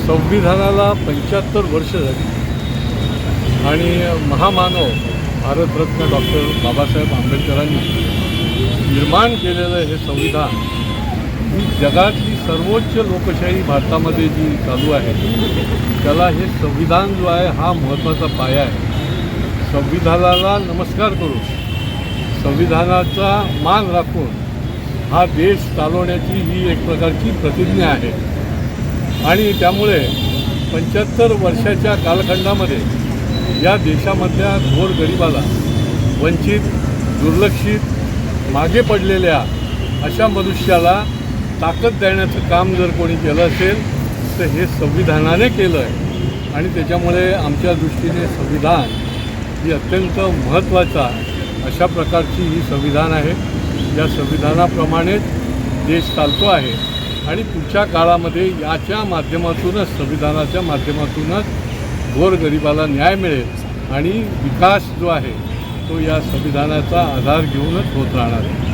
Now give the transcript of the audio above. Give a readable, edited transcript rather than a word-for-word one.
संविधानाला 75 वर्ष झाली आणि महामानव भारतरत्न डॉक्टर बाबासाहेब आंबेडकरांनी निर्माण केलेलं हे संविधान ही जगातली सर्वोच्च लोकशाही भारतामध्ये जी चालू आहे त्याला हे संविधान जो आहे हा महत्त्वाचा पाया आहे। संविधानाला नमस्कार करून संविधानाचा मान राखून हा देश चालवण्याची ही एक प्रकारची प्रतिज्ञा आहे आणि त्यामुळे 75 वर्षाच्या कालखंडामध्ये या देशामधल्या गोरगरिबाला वंचित दुर्लक्षित मागे पडलेल्या अशा मनुष्याला ताकद देण्याचं काम जर कोणी केलं असेल तर हे संविधानाने केलं आहे आणि त्याच्यामुळे आमच्या दृष्टीने संविधान ही अत्यंत महत्त्वाचा अशा प्रकारची ही संविधान आहे। या संविधानाप्रमाणेच देश चालतो आहे आणि पुढच्या काळामध्ये याच्या माध्यमातूनच संविधानाच्या माध्यमातूनच गोरगरिबाला न्याय मिळेल आणि विकास जो आहे तो या संविधानाचा आधार घेऊनच होत राहणार आहे।